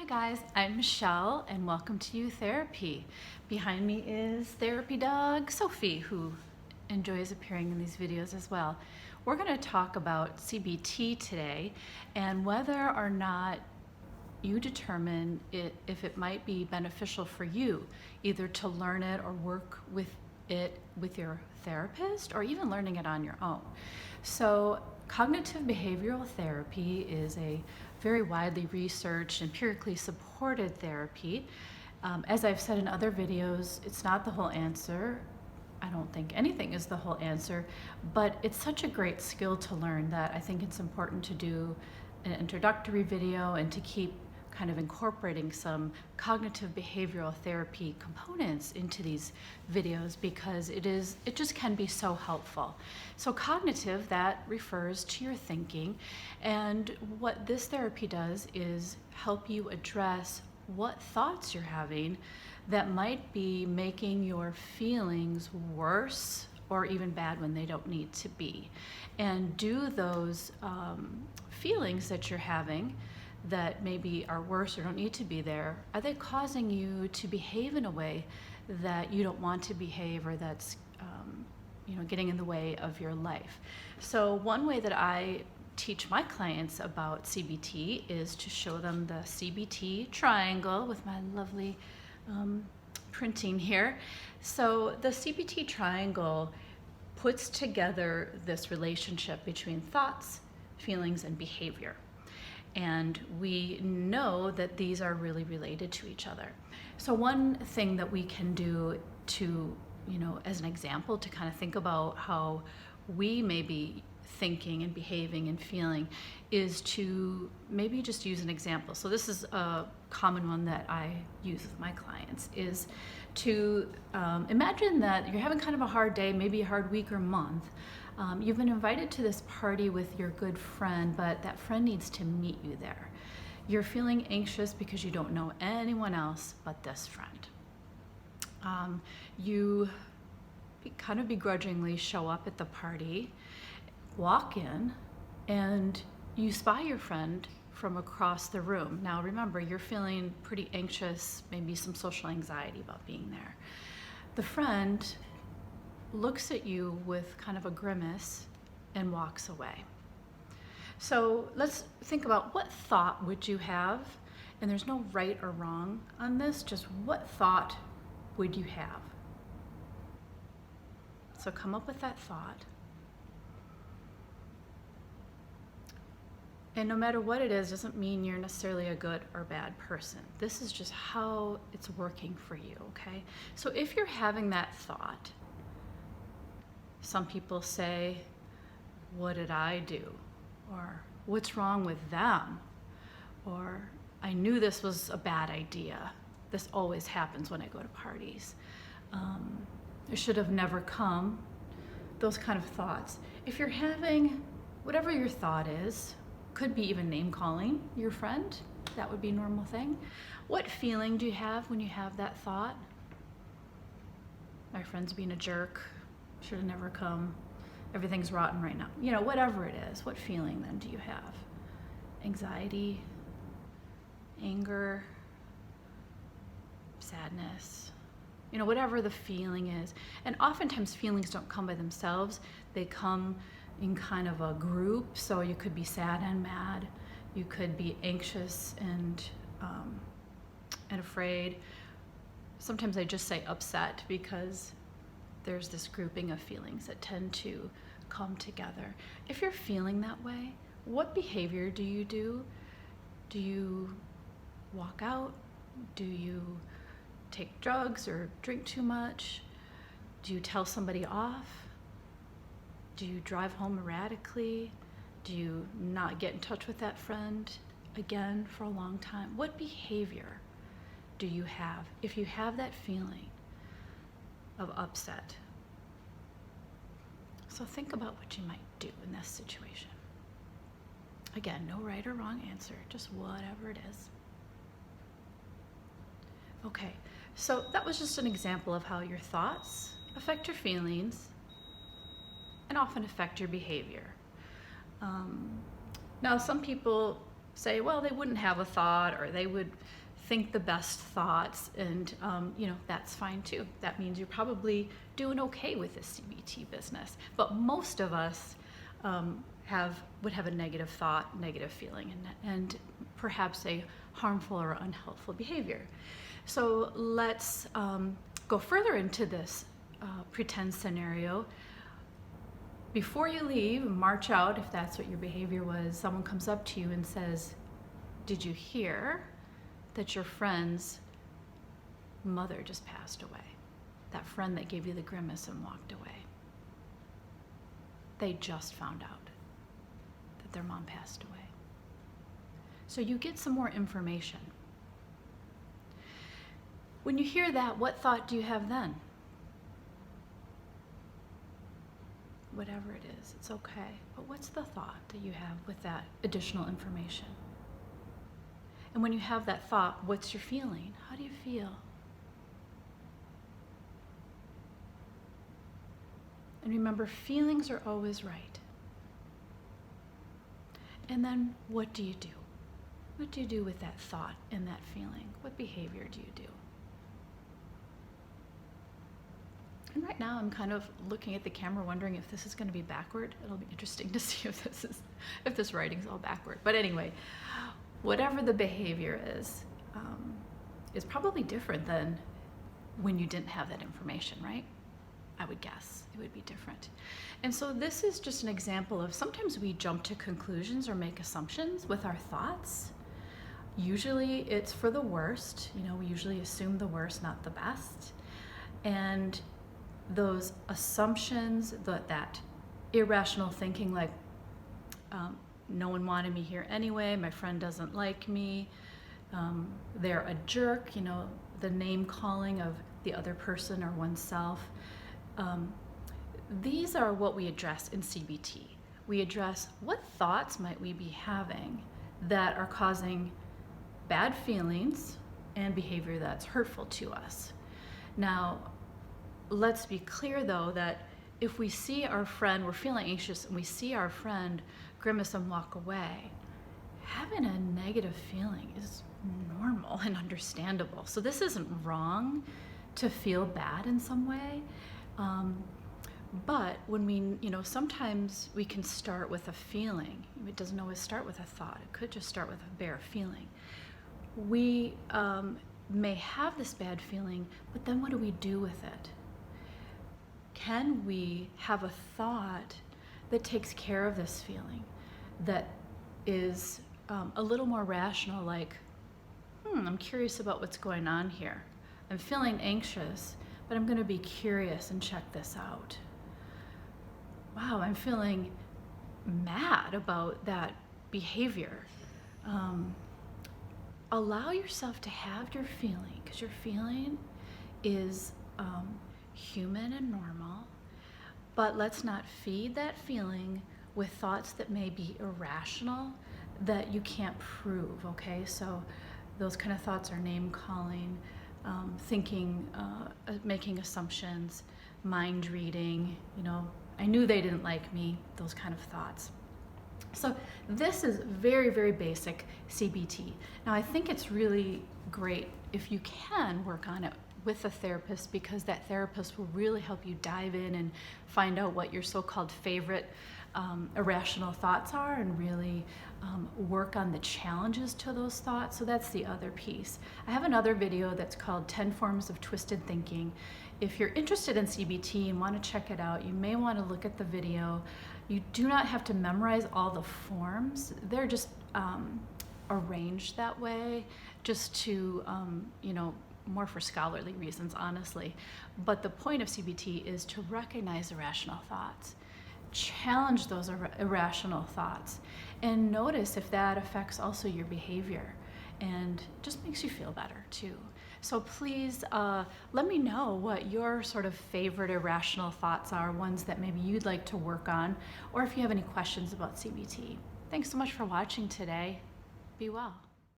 Hi guys, I'm Michelle and welcome to You Therapy. Behind me is therapy dog Sophie, who enjoys appearing in these videos as well. We're going to talk about CBT today and whether or not you determine if it might be beneficial for you either to learn it or work with it with your therapist or even learning it on your own. So cognitive behavioral therapy is a very widely researched, empirically supported therapy. As I've said in other videos, it's not the whole answer. I don't think anything is the whole answer, but it's such a great skill to learn that I think it's important to do an introductory video and to keep kind of incorporating some cognitive behavioral therapy components into these videos because it just can be so helpful. So cognitive, that refers to your thinking, and what this therapy does is help you address what thoughts you're having that might be making your feelings worse or even bad when they don't need to be. And do those feelings that you're having that maybe are worse or don't need to be there, are they causing you to behave in a way that you don't want to behave or that's getting in the way of your life? So one way that I teach my clients about CBT is to show them the CBT triangle with my lovely printing here. So the CBT triangle puts together this relationship between thoughts, feelings, and behavior. And we know that these are really related to each other. So one thing that we can do to, as an example, to kind of think about how we may be thinking and behaving and feeling is to maybe just use an example. So this is a common one that I use with my clients, is to imagine that you're having kind of a hard day, maybe a hard week or month. You've been invited to this party with your good friend, but that friend needs to meet you there. You're feeling anxious because you don't know anyone else but this friend. You kind of begrudgingly show up at the party, walk in, and you spy your friend from across the room. Now remember, you're feeling pretty anxious, maybe some social anxiety about being there. The friend looks at you with kind of a grimace and walks away. So let's think about, what thought would you have? And there's no right or wrong on this, just what thought would you have? So come up with that thought. And no matter what it is, doesn't mean you're necessarily a good or bad person. This is just how it's working for you, okay? So if you're having that thought, some people say, what did I do? Or what's wrong with them? Or I knew this was a bad idea. This always happens when I go to parties. I should have never come. Those kind of thoughts. If you're having whatever your thought is, could be even name calling your friend, that would be a normal thing. What feeling do you have when you have that thought? My friend's being a jerk. Should have never come. Everything's rotten right now. Whatever it is, what feeling then do you have? Anxiety, anger, sadness, whatever the feeling is. And oftentimes feelings don't come by themselves. They come in kind of a group. So you could be sad and mad. You could be anxious and afraid. Sometimes I just say upset because there's this grouping of feelings that tend to come together. If you're feeling that way, what behavior do you do? Do you walk out? Do you take drugs or drink too much? Do you tell somebody off? Do you drive home erratically? Do you not get in touch with that friend again for a long time? What behavior do you have if you have that feeling of upset? So think about what you might do in this situation. Again, no right or wrong answer, just whatever it is. Okay, so that was just an example of how your thoughts affect your feelings and often affect your behavior. Now, some people say, well, they wouldn't have a thought, or they would think the best thoughts, and that's fine too. That means you're probably doing okay with this CBT business. But most of us would have a negative thought, negative feeling, and perhaps a harmful or unhelpful behavior. So let's go further into this pretend scenario. Before you leave, march out, if that's what your behavior was, someone comes up to you and says, did you hear that your friend's mother just passed away? That friend that gave you the grimace and walked away. They just found out that their mom passed away. So you get some more information. When you hear that, what thought do you have then? Whatever it is, it's okay. But what's the thought that you have with that additional information? And when you have that thought, what's your feeling? How do you feel? And remember, feelings are always right. And then what do you do? What do you do with that thought and that feeling? What behavior do you do? And right now I'm kind of looking at the camera wondering if this is going to be backward. It'll be interesting to see if this writing's all backward. But anyway, whatever the behavior is probably different than when you didn't have that information, right? I would guess it would be different. And so this is just an example of sometimes we jump to conclusions or make assumptions with our thoughts. Usually it's for the worst. We usually assume the worst, not the best. And those assumptions, that irrational thinking, like no one wanted me here anyway, my friend doesn't like me, they're a jerk, the name calling of the other person or oneself. These are what we address in CBT. We address what thoughts might we be having that are causing bad feelings and behavior that's hurtful to us. Now, let's be clear though that if we see our friend, we're feeling anxious, and we see our friend grimace and walk away, having a negative feeling is normal and understandable. So this isn't wrong to feel bad in some way. But when we, sometimes we can start with a feeling. It doesn't always start with a thought. It could just start with a bare feeling. We may have this bad feeling, but then what do we do with it? Can we have a thought that takes care of this feeling, that is a little more rational, like, I'm curious about what's going on here. I'm feeling anxious, but I'm going to be curious and check this out. Wow, I'm feeling mad about that behavior. Allow yourself to have your feeling, because your feeling is human and normal, but let's not feed that feeling with thoughts that may be irrational, that you can't prove, okay? So those kind of thoughts are name calling, thinking, making assumptions, mind reading, I knew they didn't like me, those kind of thoughts. So this is very, very basic CBT. Now I think it's really great if you can work on it with a therapist, because that therapist will really help you dive in and find out what your so-called favorite irrational thoughts are, and really work on the challenges to those thoughts. So that's the other piece. I have another video that's called 10 Forms of Twisted Thinking. If you're interested in CBT and want to check it out, you may want to look at the video. You do not have to memorize all the forms. They're just arranged that way just to, more for scholarly reasons, honestly. But the point of CBT is to recognize irrational thoughts, challenge those irrational thoughts, and notice if that affects also your behavior, and just makes you feel better too. So please let me know what your sort of favorite irrational thoughts are, ones that maybe you'd like to work on, or if you have any questions about CBT. Thanks so much for watching today. Be well.